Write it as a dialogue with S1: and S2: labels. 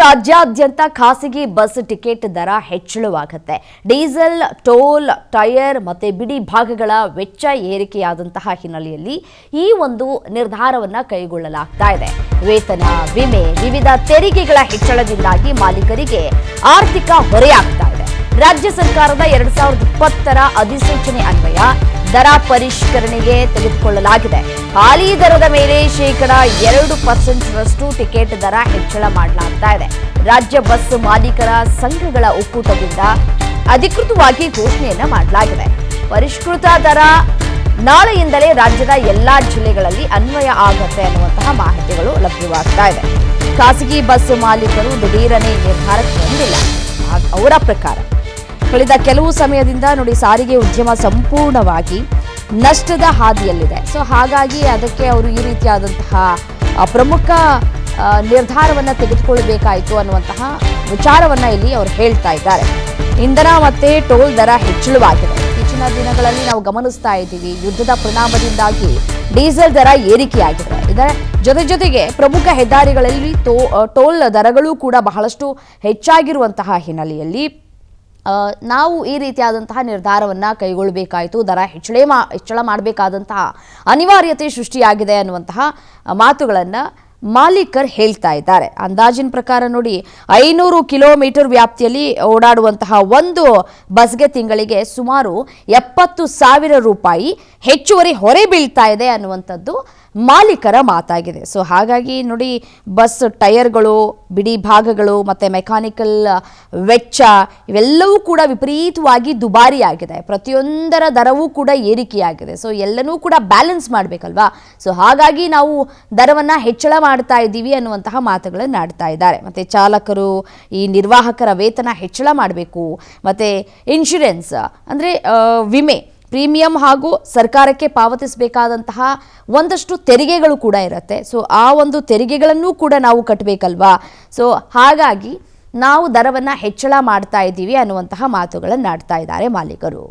S1: ರಾಜ್ಯಾದ್ಯಂತ ಖಾಸಗಿ bus ticket ದರ ಹೆಚ್ಚಳವಾಗುತ್ತೆ. ಡೀಸೆಲ್, ಟೋಲ್, ಟೈರ್ ಮತ್ತೆ ಬಿಡಿ ಭಾಗಗಳ ವೆಚ್ಚ ಏರಿಕೆಯಾದಂತಹ ಹಿನ್ನೆಲೆಯಲ್ಲಿ ಈ ಒಂದು ನಿರ್ಧಾರವನ್ನ ಕೈಗೊಳ್ಳಲಾಗ್ತಾ ಇದೆ. ವೇತನ, ವಿಮೆ, ವಿವಿಧ ತೆರಿಗೆಗಳ ಹೆಚ್ಚಳದಿಂದಾಗಿ ಮಾಲೀಕರಿಗೆ ಆರ್ಥಿಕ ಹೊರೆಯಾಗ್ತಾ ಇದೆ. ರಾಜ್ಯ ಸರ್ಕಾರದ 2020ರ ಅಧಿಸೂಚನೆ ಅನ್ವಯ ದರ ಪರಿಷ್ಕರಣೆಗೆ ತೆಗೆದುಕೊಳ್ಳಲಾಗಿದೆ. ಹಾಲಿ ದರದ ಮೇಲೆ -2% ಟಿಕೆಟ್ ದರ ಹೆಚ್ಚಳ ಮಾಡಲಾಗ್ತಾ ಇದೆ. ರಾಜ್ಯ ಬಸ್ ಮಾಲೀಕರ ಸಂಘಗಳ ಒಕ್ಕೂಟದಿಂದ ಅಧಿಕೃತವಾಗಿ ಘೋಷಣೆಯನ್ನ ಮಾಡಲಾಗಿದೆ. ಪರಿಷ್ಕೃತ ದರ ನಾಳೆಯಿಂದಲೇ ರಾಜ್ಯದ ಎಲ್ಲಾ ಜಿಲ್ಲೆಗಳಲ್ಲಿ ಅನ್ವಯ ಆಗುತ್ತೆ ಅನ್ನುವಂತಹ ಮಾಹಿತಿಗಳು ಲಭ್ಯವಾಗ್ತಾ ಇದೆ. ಖಾಸಗಿ ಬಸ್ ಮಾಲೀಕರು ದಿಢೀರನೆ ನಿರ್ಧಾರಕ್ಕೆ ಬಂದಿಲ್ಲ. ಅವರ ಪ್ರಕಾರ ಕಳೆದ ಕೆಲವು ಸಮಯದಿಂದ ನೋಡಿ ಸಾರಿಗೆ ಉದ್ಯಮ ಸಂಪೂರ್ಣವಾಗಿ ನಷ್ಟದ ಹಾದಿಯಲ್ಲಿದೆ. ಸೊ ಹಾಗಾಗಿ ಅದಕ್ಕೆ ಅವರು ಈ ರೀತಿಯಾದಂತಹ ಪ್ರಮುಖ ನಿರ್ಧಾರವನ್ನು ತೆಗೆದುಕೊಳ್ಳಬೇಕಾಯಿತು ಅನ್ನುವಂತಹ ವಿಚಾರವನ್ನ ಇಲ್ಲಿ ಅವರು ಹೇಳ್ತಾ ಇದ್ದಾರೆ. ಇಂಧನ ಮತ್ತೆ ಟೋಲ್ ದರ ಹೆಚ್ಚಳವಾಗಿದೆ. ಇತ್ತೀಚಿನ ದಿನಗಳಲ್ಲಿ ನಾವು ಗಮನಿಸ್ತಾ ಇದ್ದೀವಿ, ಯುದ್ಧದ ಪರಿಣಾಮದಿಂದಾಗಿ ಡೀಸೆಲ್ ದರ ಏರಿಕೆಯಾಗಿದೆ. ಇದರ ಜೊತೆಗೆ ಪ್ರಮುಖ ಹೆದ್ದಾರಿಗಳಲ್ಲಿ ಟೋಲ್ ದರಗಳು ಕೂಡ ಬಹಳಷ್ಟು ಹೆಚ್ಚಾಗಿರುವಂತಹ ಹಿನ್ನೆಲೆಯಲ್ಲಿ ನಾವು ಈ ರೀತಿಯಾದಂತಹ ನಿರ್ಧಾರವನ್ನು ಕೈಗೊಳ್ಳಬೇಕಾಯಿತು. ದರ ಹೆಚ್ಚಳ ಮಾಡಬೇಕಾದಂತಹ ಅನಿವಾರ್ಯತೆ ಸೃಷ್ಟಿಯಾಗಿದೆ ಅನ್ನುವಂತಹ ಮಾತುಗಳನ್ನು ಮಾಲೀಕರು ಹೇಳ್ತಾ ಇದ್ದಾರೆ. ಅಂದಾಜಿನ ಪ್ರಕಾರ ನೋಡಿ 500 ಕಿಲೋಮೀಟರ್ ವ್ಯಾಪ್ತಿಯಲ್ಲಿ ಓಡಾಡುವಂತಹ ಒಂದು ಬಸ್ಗೆ ತಿಂಗಳಿಗೆ ಸುಮಾರು 70,000 ರೂಪಾಯಿ ಹೆಚ್ಚುವರಿ ಹೊರೆ ಬೀಳ್ತಾ ಇದೆ ಅನ್ನುವಂಥದ್ದು ಮಾಲೀಕರ ಮಾತಾಗಿದೆ. ಸೊ ಹಾಗಾಗಿ ನೋಡಿ ಬಸ್ ಟೈರ್ಗಳು, ಬಿಡಿ ಭಾಗಗಳು ಮತ್ತು ಮೆಕ್ಯಾನಿಕಲ್ ವೆಚ್ಚ ಇವೆಲ್ಲವೂ ಕೂಡ ವಿಪರೀತವಾಗಿ ದುಬಾರಿಯಾಗಿದೆ. ಪ್ರತಿಯೊಂದರ ದರವೂ ಕೂಡ ಏರಿಕೆಯಾಗಿದೆ. ಸೊ ಎಲ್ಲನೂ ಕೂಡ ಬ್ಯಾಲೆನ್ಸ್ ಮಾಡಬೇಕಲ್ವಾ. ಸೊ ಹಾಗಾಗಿ ನಾವು ದರವನ್ನು ಹೆಚ್ಚಳ ಮಾಡ್ತಾ ಇದ್ದೀವಿ ಅನ್ನುವಂತಹ ಮಾತುಗಳನ್ನು ಆಡ್ತಾ ಇದ್ದಾರೆ. ಮತ್ತು ಚಾಲಕರು, ಈ ನಿರ್ವಾಹಕರ ವೇತನ ಹೆಚ್ಚಳ ಮಾಡಬೇಕು. ಮತ್ತು ಇನ್ಶೂರೆನ್ಸ್ ಅಂದರೆ ವಿಮೆ ಪ್ರೀಮಿಯಂ ಹಾಗೂ ಸರ್ಕಾರಕ್ಕೆ ಪಾವತಿಸಬೇಕಾದಂತಹ ಒಂದಷ್ಟು ತೆರಿಗೆಗಳು ಕೂಡ ಇರುತ್ತೆ. ಸೊ ಆ ಒಂದು ತೆರಿಗೆಗಳನ್ನು ಕೂಡ ನಾವು ಕಟ್ಟಬೇಕಲ್ವಾ. ಸೊ ಹಾಗಾಗಿ ನಾವು ದರವನ್ನು ಹೆಚ್ಚಳ ಮಾಡ್ತಾ ಇದ್ದೀವಿ ಅನ್ನುವಂತಹ ಮಾತುಗಳನ್ನು ಆಡ್ತಾ ಇದ್ದಾರೆ ಮಾಲೀಕರು.